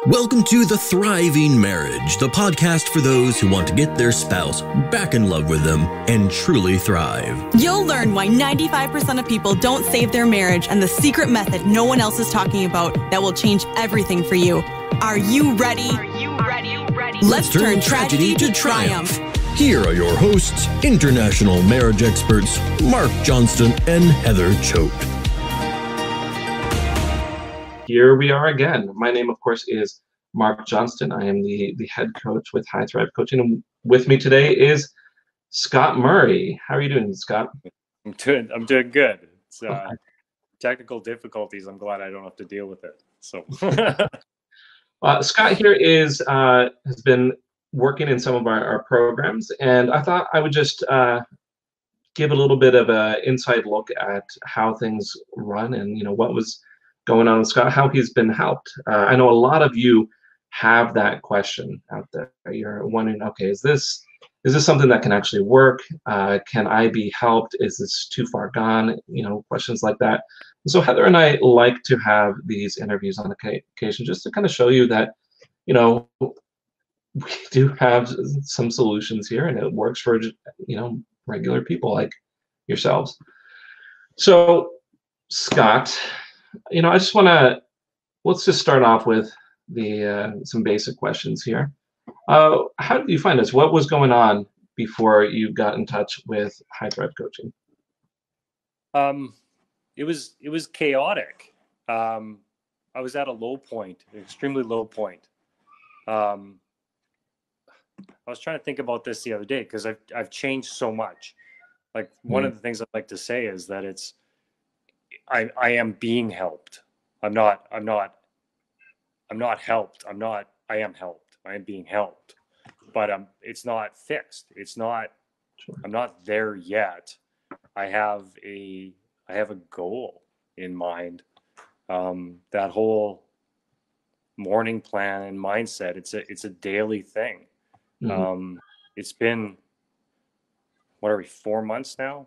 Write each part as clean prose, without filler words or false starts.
Welcome to The Thriving Marriage, the podcast for those who want to get their spouse back in love with them and truly thrive. You'll learn why 95% of people don't save their marriage and the secret method no one else is talking about that will change everything for you. Are you ready? Let's turn tragedy to triumph. Here are your hosts, international marriage experts, Mark Johnston and Heather Choate. Here we are again. My name, of course, is Mark Johnston. I am the head coach with High Thrive Coaching. And with me today is Scott Murray. How are you doing, Scott? I'm doing good. It's technical difficulties. I'm glad I don't have to deal with it. So Scott here has been working in some of our programs, and I thought I would just give a little bit of an inside look at how things run and what was going on with Scott, how he's been helped. I know a lot of you have that question out there. You're wondering, okay, is this something that can actually work? Can I be helped? Is this too far gone? Questions like that. And so Heather and I like to have these interviews on occasion just to kind of show you that, we do have some solutions here and it works for, regular people like yourselves. So Scott, I just let's just start off with some basic questions here. How did you find us? What was going on before you got in touch with High Thrive Coaching? It was chaotic. I was at a low point, an extremely low point. I was trying to think about this the other day because I've changed so much. Like one of the things I'd like to say is that I am being helped. I'm not helped. I am helped. I am being helped, but it's not fixed. It's not, Sure. I'm not there yet. I have a goal in mind. That whole morning plan and mindset, it's a daily thing. Mm-hmm. It's been, 4 months now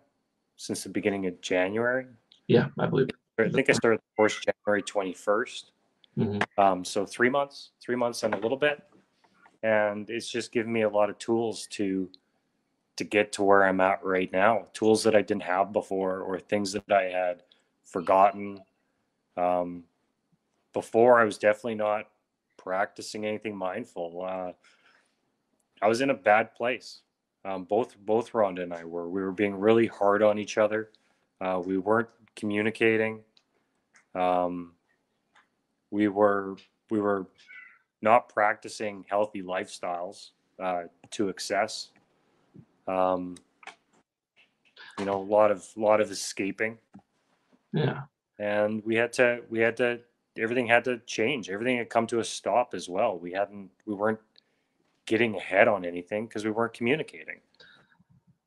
since the beginning of January. Yeah, I believe. I think I started the course January 21st. Mm-hmm. So 3 months and a little bit. And it's just given me a lot of tools to get to where I'm at right now. Tools that I didn't have before or things that I had forgotten. Before I was definitely not practicing anything mindful. I was in a bad place. Both Rhonda and I were. We were being really hard on each other. We weren't communicating. We were not practicing healthy lifestyles to excess. A lot of escaping. Yeah. And we had to everything had to change. Everything had come to a stop as well. We weren't getting ahead on anything because we weren't communicating.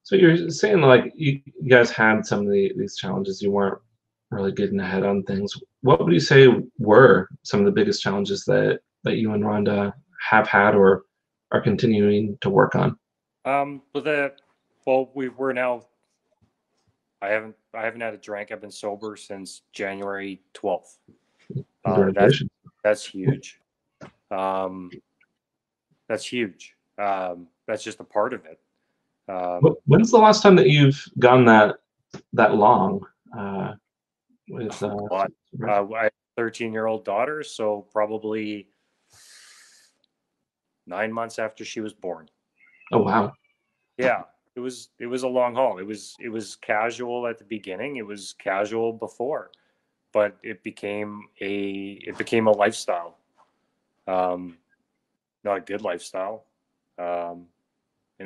So you're saying like you guys had some of these challenges, you weren't really getting ahead on things. What would you say were some of the biggest challenges that you and Rhonda have had or are continuing to work on? We're now. I haven't had a drink. I've been sober since January 12th. Congratulations. That's huge. That's huge. That's just a part of it. When's the last time that you've gone that long? With I have a 13-year-old daughter, so probably 9 months after she was born. Oh wow! Yeah, it was a long haul. It was casual at the beginning. It was casual before, but it became a lifestyle. Not a good lifestyle. And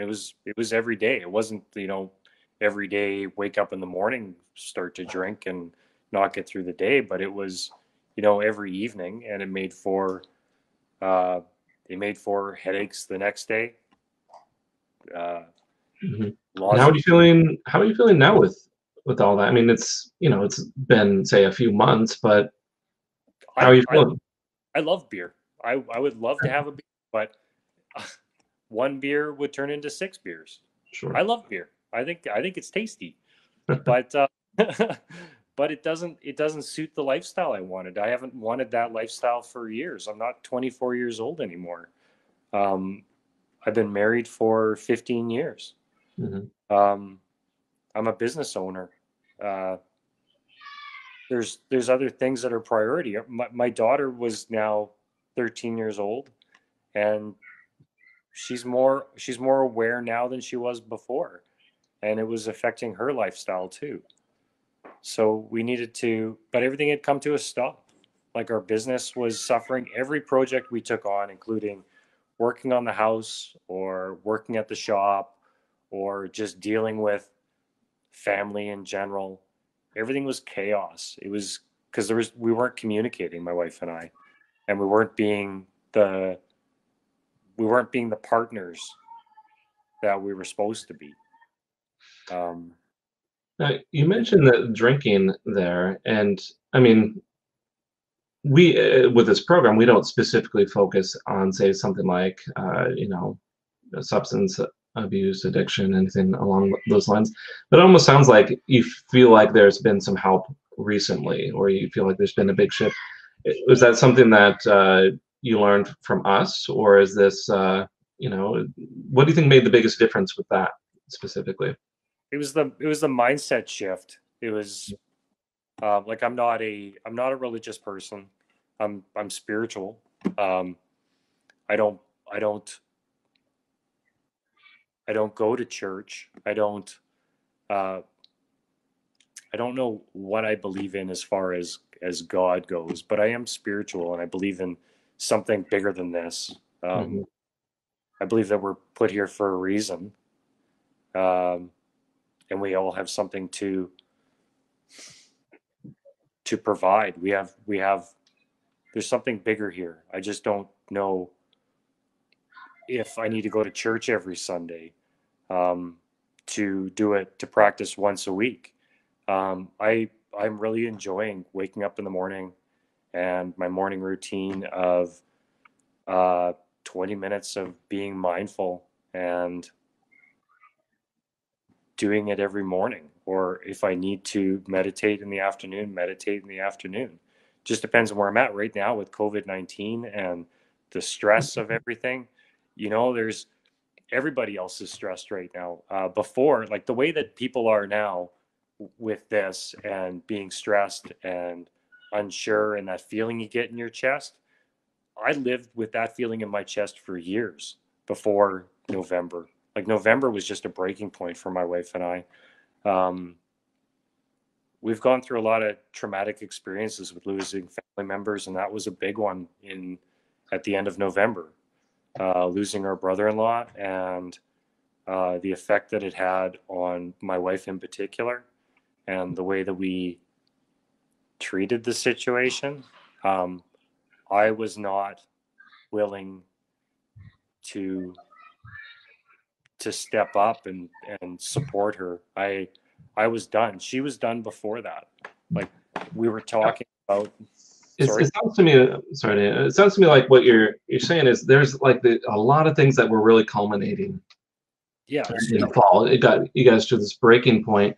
it was every day. It wasn't every day wake up in the morning, start to drink and not get through the day, but it was every evening, and it made for headaches the next day. Mm-hmm. And how are you feeling now with all that? I mean, it's been say a few months, but how are you feeling? I love beer. I would love to have a beer, but one beer would turn into 6 beers. Sure. I love beer. I think it's tasty, but but it doesn't suit the lifestyle I wanted. I haven't wanted that lifestyle for years. I'm not 24 years old anymore. I've been married for 15 years. Mm-hmm. I'm a business owner. There's other things that are priority. My daughter was now 13 years old, and she's more aware now than she was before, and it was affecting her lifestyle too. So we needed to, but everything had come to a stop. Like our business was suffering. Every project we took on, including working on the house or working at the shop or just dealing with family in general, everything was chaos. It was because we weren't communicating, my wife and we weren't being the partners that we were supposed to be. Now, you mentioned that drinking there, and I mean, we with this program, we don't specifically focus on, say, something like, substance abuse, addiction, anything along those lines. But it almost sounds like you feel like there's been some help recently, or you feel like there's been a big shift. Was that something that you learned from us, or is this, what do you think made the biggest difference with that specifically? It was the mindset shift. It was like I'm not a religious person. I'm spiritual. I don't go to church. I don't know what I believe in as far as God goes, but I am spiritual and I believe in something bigger than this. Mm-hmm. I believe that we're put here for a reason. And we all have something to provide. We have there's something bigger here. I just don't know if I need to go to church every Sunday, to practice once a week. I'm really enjoying waking up in the morning and my morning routine of 20 minutes of being mindful and doing it every morning. Or if I need to meditate in the afternoon, Just depends on where I'm at right now with COVID-19 and the stress of everything. There's everybody else is stressed right now. Before, like the way that people are now with this and being stressed and unsure and that feeling you get in your chest, I lived with that feeling in my chest for years before November. Like November was just a breaking point for my wife and I. We've gone through a lot of traumatic experiences with losing family members, and that was a big one at the end of November. Losing our brother-in-law and the effect that it had on my wife in particular, and the way that we treated the situation. I was not willing to step up and support her. I was done. She was done before that. Like we were talking about. It sounds to me. It sounds to me like what you're saying is there's like a lot of things that were really culminating. Yeah. In the fall, it got you guys to this breaking point,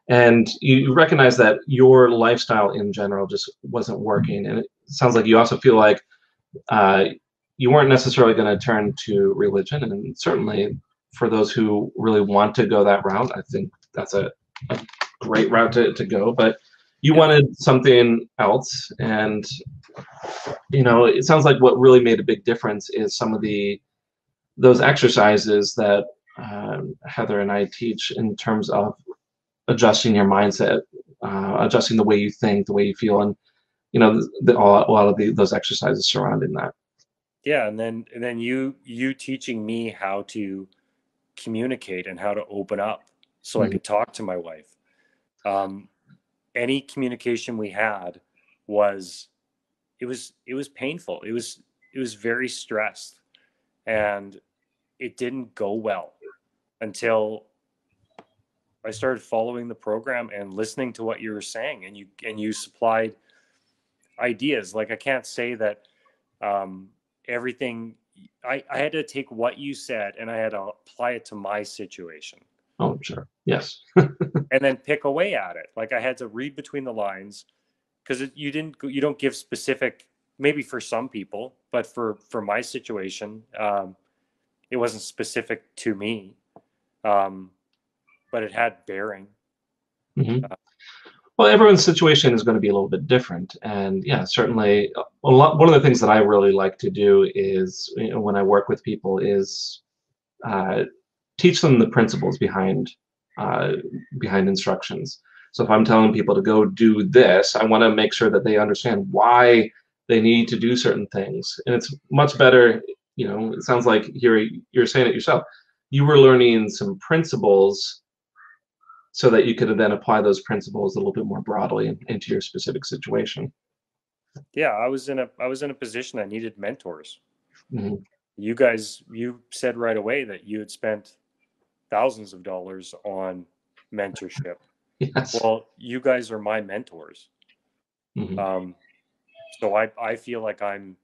and you recognize that your lifestyle in general just wasn't working. And it sounds like you also feel like you weren't necessarily going to turn to religion, and certainly for those who really want to go that route, I think that's a great route to go. But you wanted something else, and it sounds like what really made a big difference is some of those exercises that Heather and I teach in terms of adjusting your mindset, adjusting the way you think, the way you feel, and a lot of those exercises surrounding that. Yeah, and then you teaching me how to communicate and how to open up so I could talk to my wife. Any communication we had was painful. It was very stressed, and it didn't go well until I started following the program and listening to what you were saying, and you supplied ideas. Like I can't say that everything. I had to take what you said and I had to apply it to my situation. Oh, sure. Yes. and then pick away at it. Like I had to read between the lines because you don't give specific, maybe for some people, but for my situation, it wasn't specific to me, but it had bearing. Mm-hmm. Well, everyone's situation is going to be a little bit different, and yeah, certainly one of the things that I really like to do is, when I work with people, is uh, teach them the principles uh, behind instructions. So if I'm telling people to go do this, I want to make sure that they understand why they need to do certain things. And it's much better, it sounds like you're saying it yourself. You were learning some principles so that you could then apply those principles a little bit more broadly into your specific situation. Yeah, I was in a position that needed mentors. Mm-hmm. You said right away that you had spent thousands of dollars on mentorship. Yes. Well, you guys are my mentors. Mm-hmm. So I feel like I'm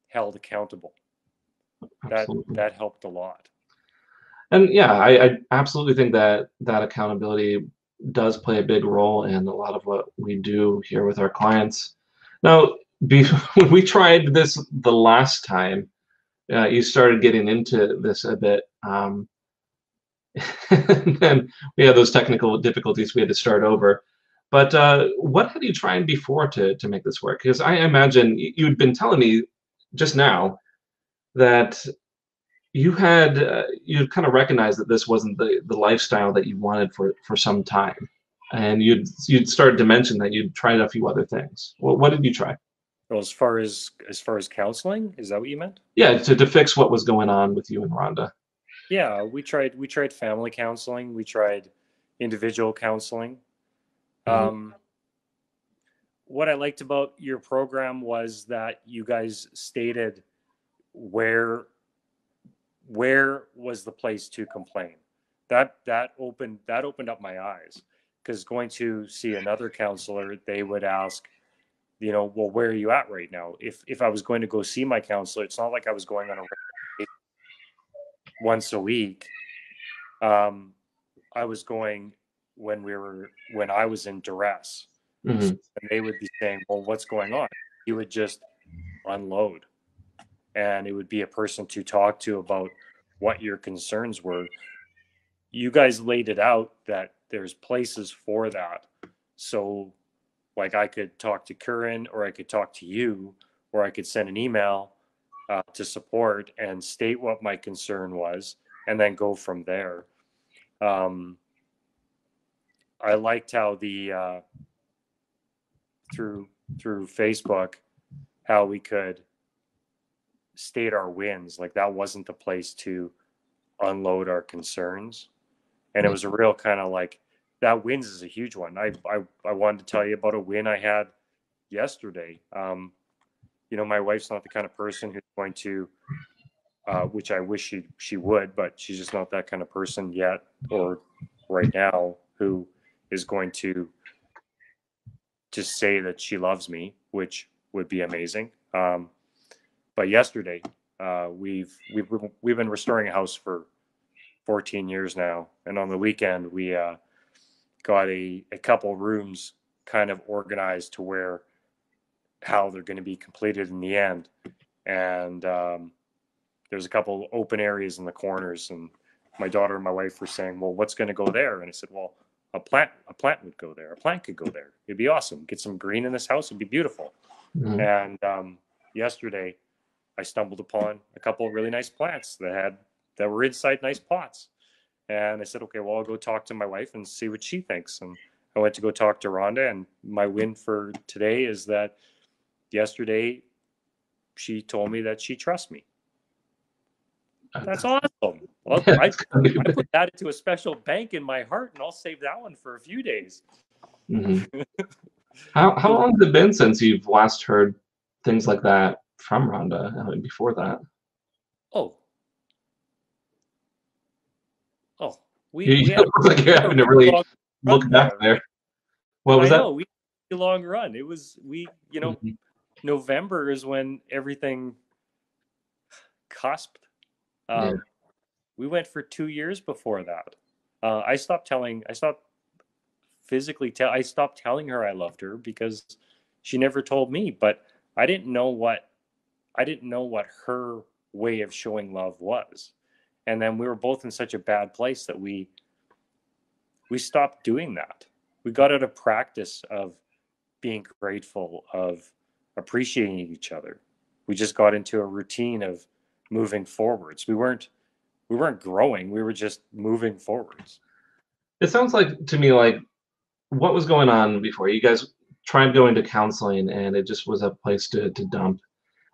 held accountable. Absolutely. That helped a lot. And yeah, I absolutely think that that accountability does play a big role in a lot of what we do here with our clients. Now, when we tried this the last time, you started getting into this a bit, and then we had those technical difficulties. We had to start over. But what had you tried before to make this work? Because I imagine you'd been telling me just now that you kind of recognized that this wasn't the lifestyle that you wanted for some time, and you'd started to mention that you'd tried a few other things. Well, what did you try? Well, as far as counseling, is that what you meant? Yeah, to fix what was going on with you and Rhonda. Yeah, we tried family counseling, we tried individual counseling. Mm-hmm. What I liked about your program was that you guys stated where was the place to complain. That opened up my eyes, because going to see another counselor, they would ask, well, where are you at right now? If I was going to go see my counselor, it's not like I was going on a once a week. I was going when I was in duress, Mm-hmm. and they would be saying, well, what's going on? You would just unload, and it would be a person to talk to about what your concerns were. You guys laid it out that there's places for that. So like I could talk to Curran, or I could talk to you, or I could send an email to support and state what my concern was, and then go from there. I liked how the through Facebook, how we could state our wins. Like that wasn't the place to unload our concerns, and it was a real kind of like, that wins is a huge one. I wanted to tell you about a win I had yesterday. My wife's not the kind of person who's going to, which I wish she would, but she's just not that kind of person yet, or right now, who is going to just say that she loves me, which would be amazing. But yesterday, we've been restoring a house for 14 years now, and on the weekend we got a couple rooms kind of organized to where how they're going to be completed in the end, and there's a couple open areas in the corners, and my daughter and my wife were saying, well, what's going to go there? And I said, well, a plant would go there. A plant could go there. It'd be awesome. Get some green in this house. It'd be beautiful. Mm-hmm. And yesterday I stumbled upon a couple of really nice plants that were inside nice pots. And I said, okay, well, I'll go talk to my wife and see what she thinks. And I went to go talk to Rhonda, and my win for today is that yesterday she told me that she trusts me. That's awesome. Well, I put that into a special bank in my heart, and I'll save that one for a few days. Mm-hmm. How long has it been since you've last heard things like that from Rhonda? Before that, we look like you're having to really look back there. What was that? I know, we had a long run. It was Mm-hmm. November is when everything cusped. Yeah. We went for 2 years before that. I stopped I stopped telling her I loved her because she never told me, but I didn't know what her way of showing love was. And then we were both in such a bad place that we stopped doing that. We got out of practice of being grateful, of appreciating each other. We just got into a routine of moving forwards. We weren't growing, we were just moving forwards. It sounds like to me like what was going on before? You guys tried going to counseling and it just was a place to dump.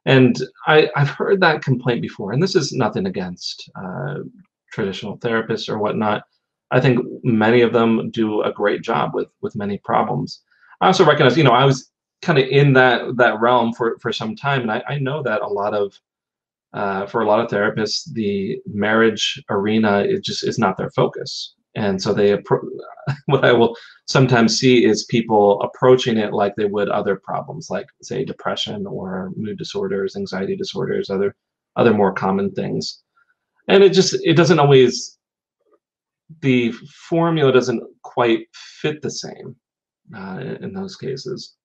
And I've heard that complaint before, and this is nothing against traditional therapists or whatnot. I think many of them do a great job with many problems. I also recognize, I was kind of in that realm for some time, and I know that a lot of for a lot of therapists, the marriage arena is not their focus, and so what I will sometimes see is people approaching it like they would other problems, like say depression or mood disorders, anxiety disorders, other more common things, and it doesn't always, the formula doesn't quite fit the same in those cases.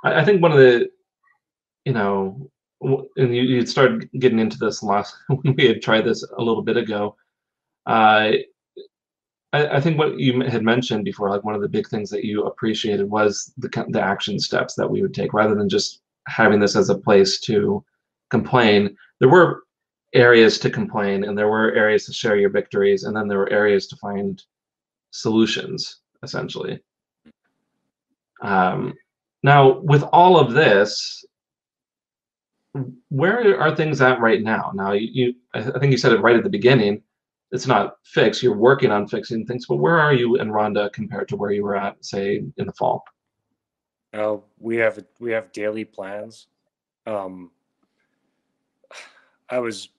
I think one of the, you know, and you started getting into this last when we had tried this a little bit ago. I think what you had mentioned before, like one of the big things that you appreciated was the action steps that we would take, rather than just having this as a place to complain. There were areas to complain, and there were areas to share your victories, and then there were areas to find solutions, essentially. Now, with all of this, where are things at right now? Now, I think you said it right at the beginning. It's not fixed. You're working on fixing things, but where are you and Rhonda compared to where you were at, say, in the fall? We have daily plans. There was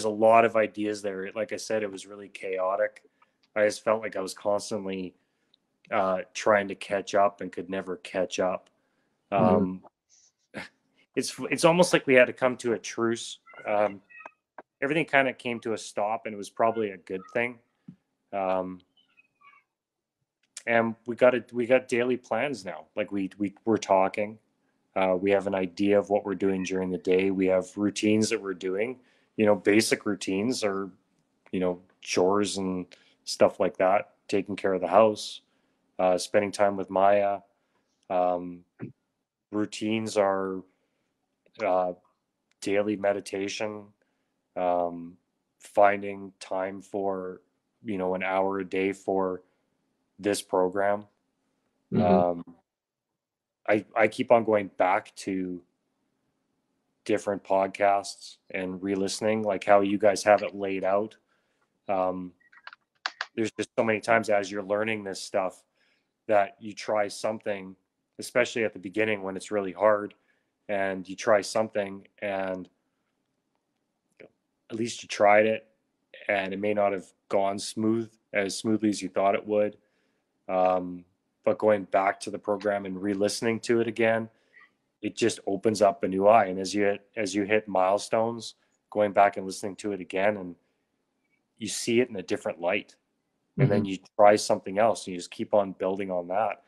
a lot of ideas there. Like I said, it was really chaotic. I just felt like I was constantly trying to catch up and could never catch up. It's almost like we had to come to a truce. Everything kind of came to a stop, and it was probably a good thing. And we got daily plans now. Like we're talking. We have an idea of what we're doing during the day. We have routines that we're doing. Basic routines are, chores and stuff like that. Taking care of the house, spending time with Maya. Routines are daily meditation, finding time for, an hour a day for this program. I keep on going back to different podcasts and re-listening, like how you guys have it laid out. There's just so many times as you're learning this stuff that you try something, especially at the beginning when it's really hard, and you try something and at least you tried it, and it may not have gone as smoothly as you thought it would. But going back to the program and re-listening to it again, it just opens up a new eye. And as you hit milestones, going back and listening to it again, and you see it in a different light. And then you try something else, and you just keep on building on that.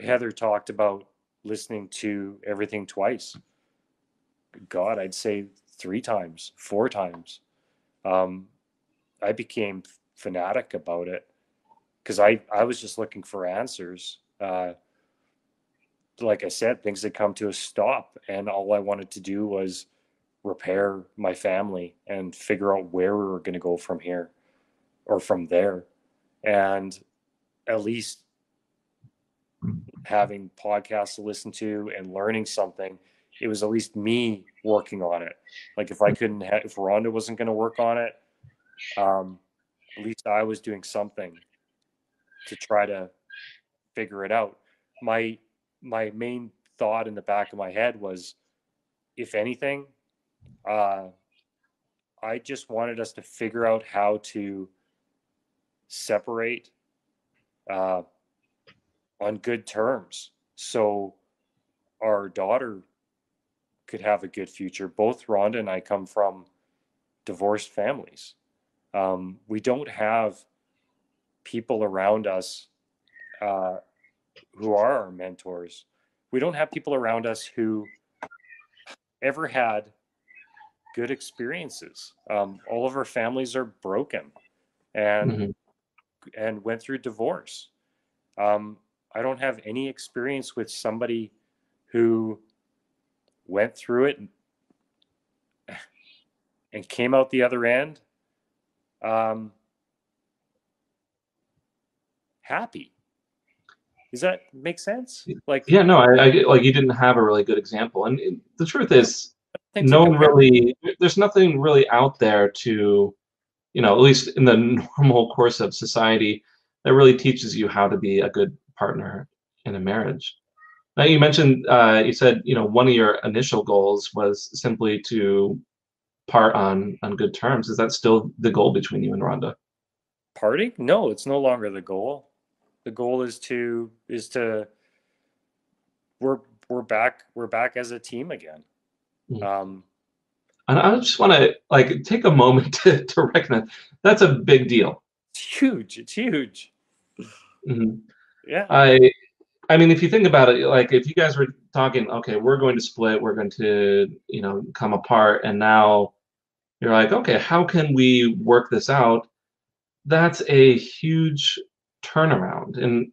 Heather talked about listening to everything twice. God, I'd say 3 times, 4 times. I became fanatic about it because I was just looking for answers. Like I said, things had come to a stop, and all I wanted to do was repair my family and figure out where we were going to go from here or from there. And at least having podcasts to listen to and learning something, it was at least me working on it. Like if Rhonda wasn't going to work on it, at least I was doing something to try to figure it out. My main thought in the back of my head was, if anything, I just wanted us to figure out how to separate on good terms so our daughter could have a good future. Both Rhonda and I come from divorced families. We don't have people around us who are our mentors. We don't have people around us who ever had good experiences. All of our families are broken and went through divorce. I don't have any experience with somebody who went through it and came out the other end happy. Does that make sense? Like, yeah, no, I like you didn't have a really good example, and the truth is, no one really, there's nothing really out there to, at least in the normal course of society, that really teaches you how to be a good partner in a marriage. Now, you mentioned, you said, one of your initial goals was simply to part on good terms. Is that still the goal between you and Rhonda? Parting? No, it's no longer the goal. The goal is to we're back as a team again. And I just want to take a moment to recognize that's a big deal. It's huge. It's huge. Yeah. I mean, if you think about it, like if you guys were talking, okay, we're going to split, we're going to, come apart, and now you're like, okay, how can we work this out? That's a huge turnaround. And,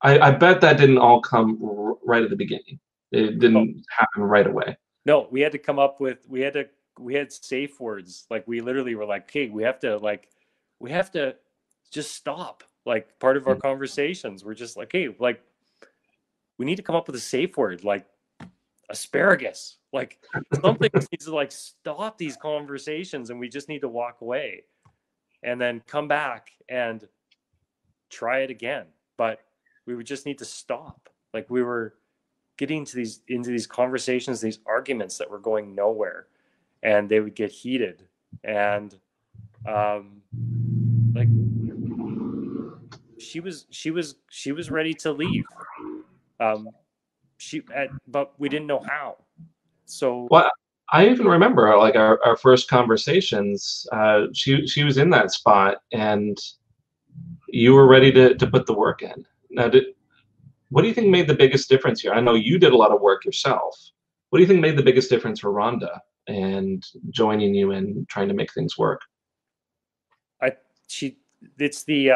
I bet that didn't all come right at the beginning. It didn't happen right away. No, we had to come up with, we had safe words. Like we literally were like, okay, we have to just stop. Like part of our conversations, we're just like, hey, like we need to come up with a safe word, like asparagus, like something needs to like stop these conversations, and we just need to walk away and then come back and try it again. But we would just need to stop. Like we were getting into these conversations, these arguments that were going nowhere, and they would get heated, and like she was ready to leave. But we didn't know how. So well, I even remember like our first conversations. She was in that spot, and you were ready to put the work in. Now, what do you think made the biggest difference here? I know you did a lot of work yourself. What do you think made the biggest difference for Rhonda and joining you and trying to make things work? It's the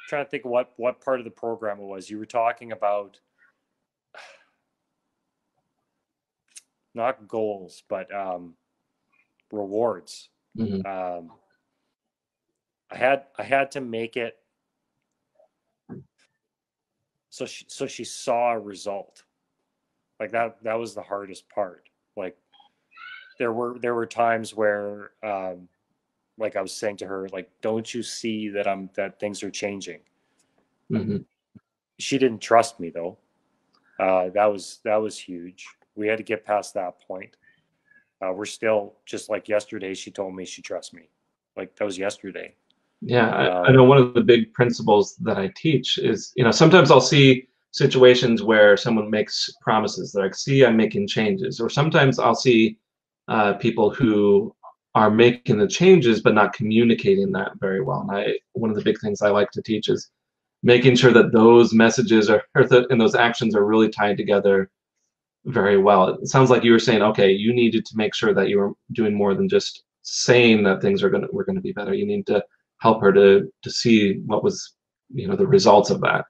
trying to think of what part of the program it was. You were talking about not goals, but rewards. I had to make it so she saw a result. Like that was the hardest part. Like there were times where like I was saying to her, like, don't you see that things are changing? She didn't trust me though. That was huge. We had to get past that point. We're still, just like yesterday, she told me she trusts me. Like that was yesterday. Yeah, I know one of the big principles that I teach is, sometimes I'll see situations where someone makes promises. They're like, see, I'm making changes. Or sometimes I'll see people who are making the changes but not communicating that very well. And one of the big things I like to teach is making sure that those messages and those actions are really tied together very well. It sounds like you were saying, okay, you needed to make sure that you were doing more than just saying that things were going to be better. You need to help her to see what was, the results of that.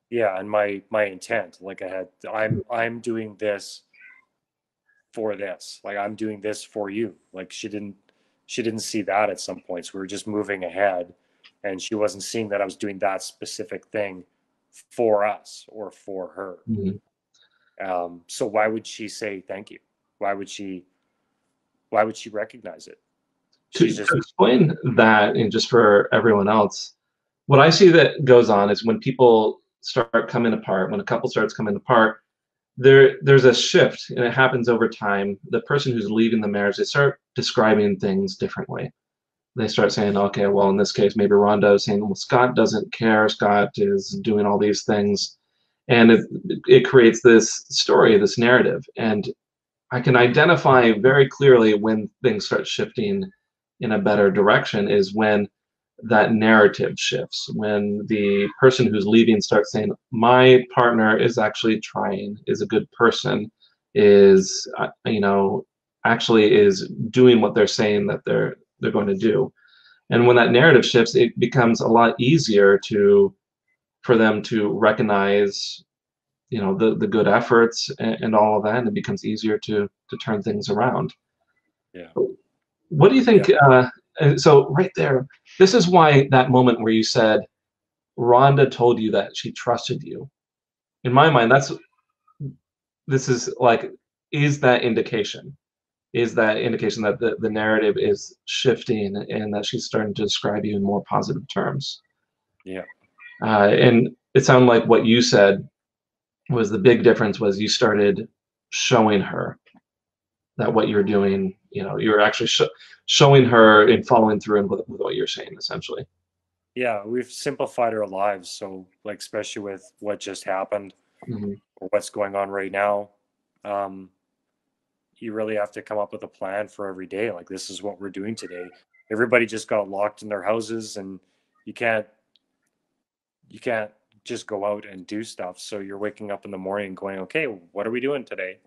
Yeah, and my intent, like I'm doing this for this. Like I'm doing this for you. Like she didn't see that at some points. We were just moving ahead, and she wasn't seeing that I was doing that specific thing for us or for her. So why would she say thank you? Why would she recognize it? To explain that, and just for everyone else, what I see that goes on is when people start coming apart, when a couple starts coming apart, there's a shift, and it happens over time. The person who's leaving the marriage, they start describing things differently. They start saying, okay, well, in this case, maybe Rhonda is saying, well, Scott doesn't care. Scott is doing all these things. And it creates this story, this narrative. And I can identify very clearly when things start shifting in a better direction is when that narrative shifts, when the person who's leaving starts saying, my partner is actually trying, is a good person, is, actually is doing what they're saying that they're going to do. And when that narrative shifts, it becomes a lot easier for them to recognize, the good efforts and all of that, and it becomes easier to turn things around. Yeah. What do you think? Yeah. And so right there, this is why that moment where you said Rhonda told you that she trusted you. In my mind, this is like, is that indication? Is that indication that the narrative is shifting and that she's starting to describe you in more positive terms? Yeah. And it sounded like what you said was the big difference was you started showing her that what you're doing, you're actually showing her and following through with what you're saying, essentially. Yeah, we've simplified our lives. So, like, especially with what just happened Mm-hmm. or what's going on right now, you really have to come up with a plan for every day. Like, this is what we're doing today. Everybody just got locked in their houses, and you can't just go out and do stuff. So you're waking up in the morning going, okay, what are we doing today?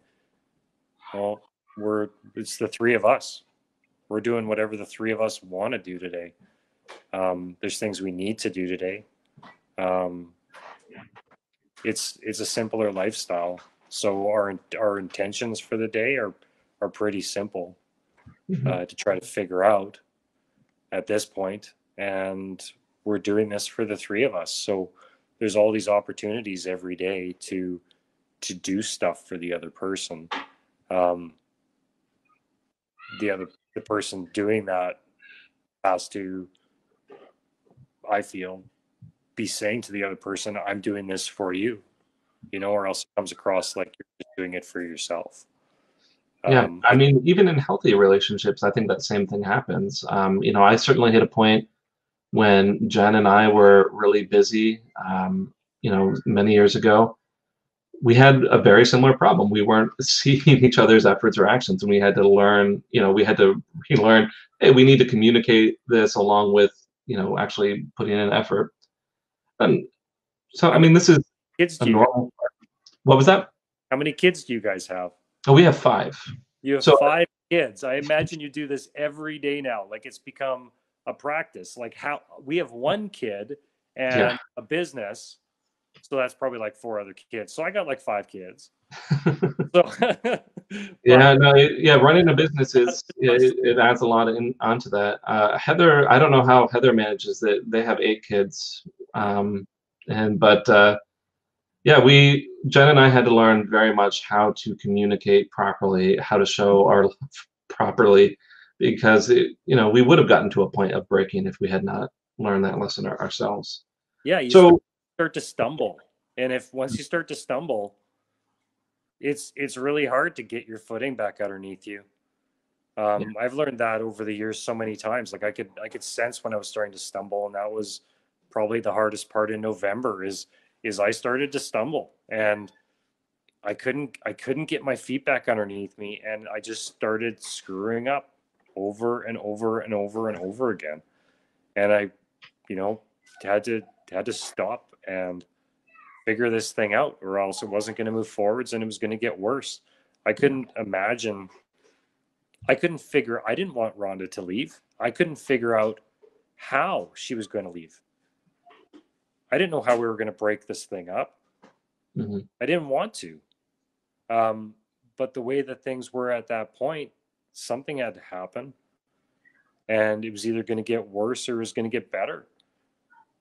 Well, it's the three of us. We're doing whatever the three of us want to do today. There's things we need to do today. It's a simpler lifestyle. So our intentions for the day are pretty simple to try to figure out at this point. And we're doing this for the three of us. So there's all these opportunities every day to do stuff for the other person. The person doing that has to, I feel, be saying to the other person, I'm doing this for you, or else it comes across like you're just doing it for yourself. Yeah, I mean, even in healthy relationships, I think that same thing happens. I certainly hit a point when Jen and I were really busy, many years ago. We had a very similar problem. We weren't seeing each other's efforts or actions, and we had to learn, relearn, hey, we need to communicate this along with, actually putting in an effort. And so, I mean, this is kids a do you have? normal. What was that? How many kids do you guys have? Oh, we have 5. You have So 5 kids. I imagine you do this every day now. Like, it's become a practice. Like, how we have 1 kid yeah. and a business. So that's probably like 4 other kids. So I got like 5 kids. So Yeah, no, running a business it adds a lot onto that. Heather, I don't know how Heather manages it. They have 8 kids, Jen and I had to learn very much how to communicate properly, how to show our love properly, because we would have gotten to a point of breaking if we had not learned that lesson ourselves. Yeah, you start to stumble, and once you start to stumble, it's really hard to get your footing back underneath you. I've learned that over the years so many times. Like, I could sense when I was starting to stumble, and that was probably the hardest part in November. Is I started to stumble, and I couldn't get my feet back underneath me, and I just started screwing up over and over and over and over again. And I, had to stop and figure this thing out, or else it wasn't going to move forwards and it was going to get worse. I couldn't imagine. I didn't want Rhonda to leave. I couldn't figure out how she was going to leave. I didn't know how we were going to break this thing up. Mm-hmm. I didn't want to. But the way that things were at that point, something had to happen. And it was either going to get worse or it was going to get better.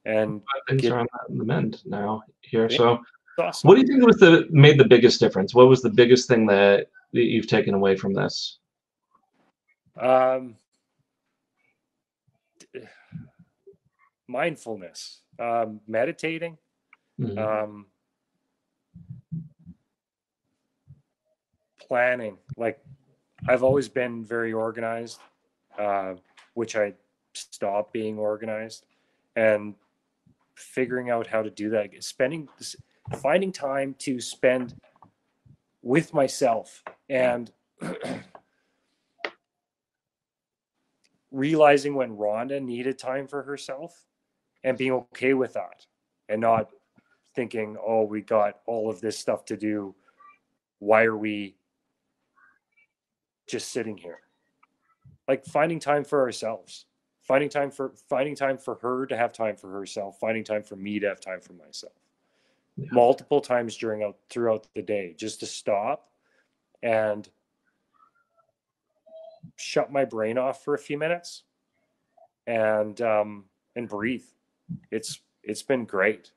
And things are on the mend now here. Yeah, so awesome. What do you think made the biggest difference? What was the biggest thing that you've taken away from this? Mindfulness, meditating, planning. Like, I've always been very organized, which I stopped being organized, and figuring out how to do that. Finding time to spend with myself and realizing when Rhonda needed time for herself and being okay with that, and not thinking, oh, we got all of this stuff to do. Why are we just sitting here? Like finding time for ourselves, finding time for her to have time for herself, finding time for me to have time for myself. Yeah. Multiple times throughout the day, just to stop and shut my brain off for a few minutes and breathe. It's been great.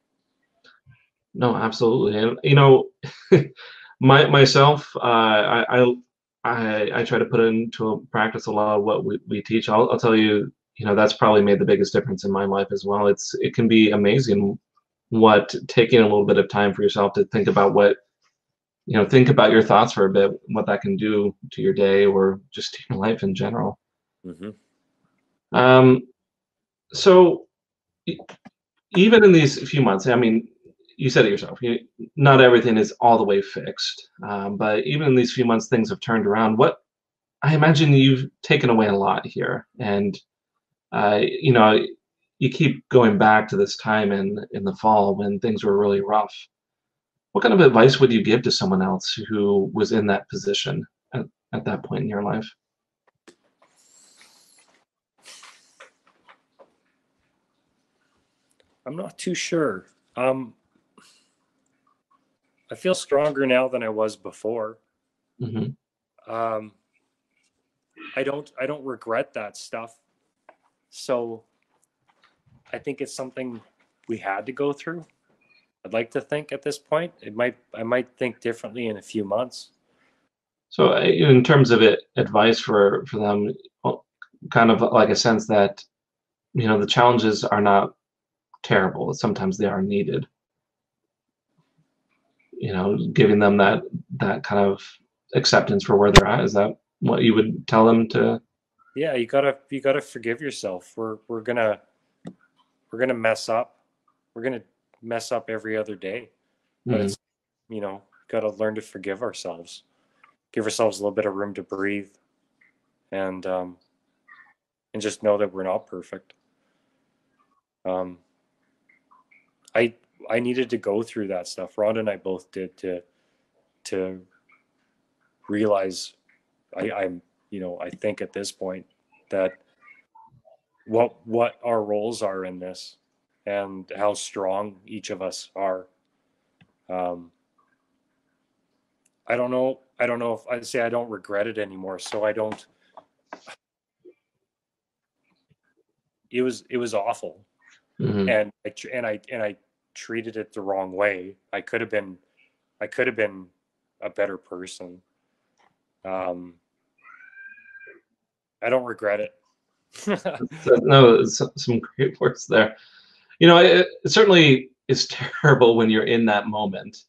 No, absolutely. And you know, myself, I try to put into practice a lot of what we teach. I'll tell you, you know, that's probably made the biggest difference in my life as well. It can be amazing what taking a little bit of time for yourself to think about think about your thoughts for a bit, what that can do to your day or just to your life in general. Mm-hmm. So even in these few months, I mean, you said it yourself, not everything is all the way fixed, but even in these few months, things have turned around. I imagine you've taken away a lot here, and you keep going back to this time in the fall when things were really rough. What kind of advice would you give to someone else who was in that position at that point in your life? I'm not too sure. I feel stronger now than I was before. Mm-hmm. I don't regret that stuff. So I think it's something we had to go through. I'd like to think at this point, I might think differently in a few months. So in terms of advice for them, kind of like a sense that, the challenges are not terrible. Sometimes they are needed. Giving them that kind of acceptance for where they're at. Is that what you would tell them to? Yeah, you gotta forgive yourself. We're gonna mess up. We're gonna mess up every other day, but it's gotta learn to forgive ourselves. Give ourselves a little bit of room to breathe, and just know that we're not perfect. I needed to go through that stuff. Rhonda and I both did to realize I think at this point that what our roles are in this and how strong each of us are. I don't know if I'd say I don't regret it anymore. So I don't. It was awful, mm-hmm. and I treated it the wrong way. I could have been a better person. I don't regret it. No, some great words there. It certainly is terrible when you're in that moment.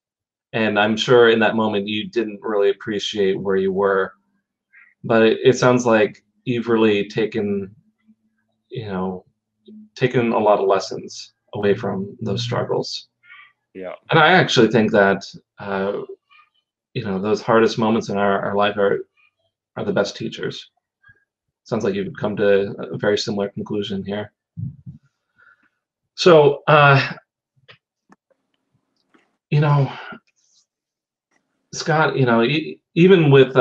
And I'm sure in that moment you didn't really appreciate where you were. But it sounds like you've really taken a lot of lessons away from those struggles. Yeah. And I actually think that, those hardest moments in our life are the best teachers. Sounds like you've come to a very similar conclusion here. So, Scott, even with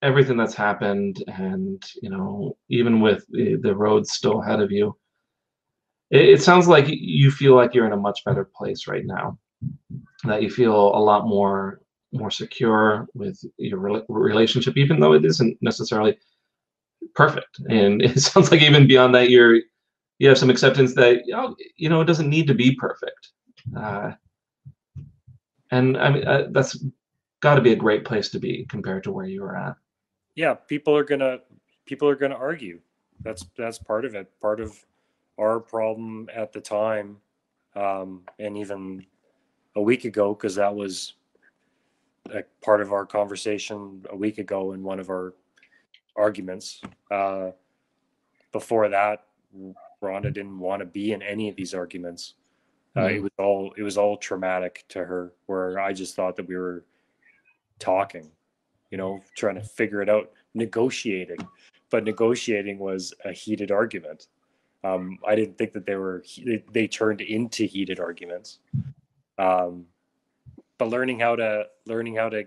everything that's happened and, even with the road still ahead of you, it sounds like you feel like you're in a much better place right now, that you feel a lot more secure with your relationship, even though it isn't necessarily perfect. And it sounds like even beyond that, you have some acceptance that, it doesn't need to be perfect. And I mean, that's got to be a great place to be compared to where you were at. Yeah, people are gonna argue. That's part of it. Part of our problem at the time, and even a week ago, because that was a part of our conversation a week ago in one of our arguments. Before that, Rhonda didn't want to be in any of these arguments. It was all traumatic to her, where I just thought that we were talking, trying to figure it out, negotiating. But negotiating was a heated argument. I didn't think that they turned into heated arguments. But learning how to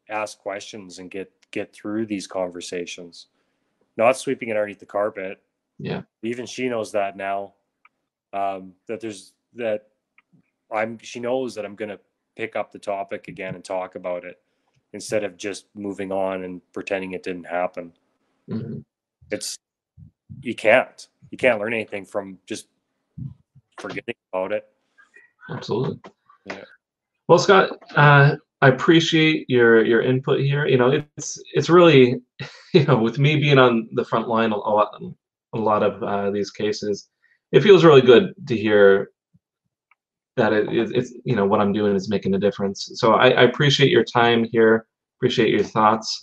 ask questions and get through these conversations, not sweeping it underneath the carpet. Yeah. Even she knows that now. She knows that I'm going to pick up the topic again and talk about it instead of just moving on and pretending it didn't happen. Mm-hmm. You can't learn anything from just forgetting about it. Absolutely. Yeah. Well, Scott, I appreciate your input here. It's really, with me being on the front line a lot of these cases, it feels really good to hear that it's what I'm doing is making a difference. So I appreciate your time here. Appreciate your thoughts.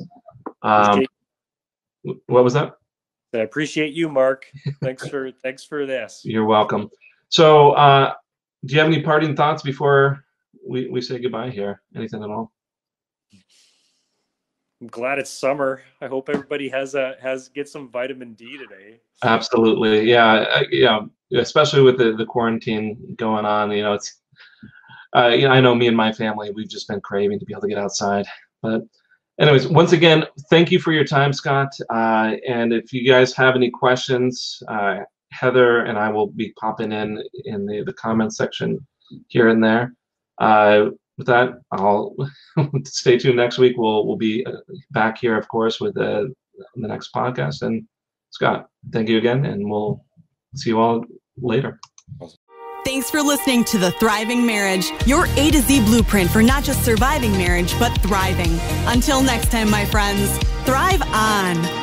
What was that? I appreciate you, Mark. Thanks for this. You're welcome. So do you have any parting thoughts before we say goodbye here? Anything at all? I'm glad it's summer. I hope everybody gets some vitamin D today. Absolutely. Yeah. Especially with the quarantine going on, it's I know me and my family, we've just been craving to be able to get outside. But anyways, once again, thank you for your time, Scott. And if you guys have any questions, Heather and I will be popping in the comments section here and there. With that, I'll stay tuned next week. We'll be back here, of course, with the next podcast. And Scott, thank you again, and we'll see you all later. Thanks for listening to The Thriving Marriage, your A to Z blueprint for not just surviving marriage, but thriving. Until next time, my friends, thrive on.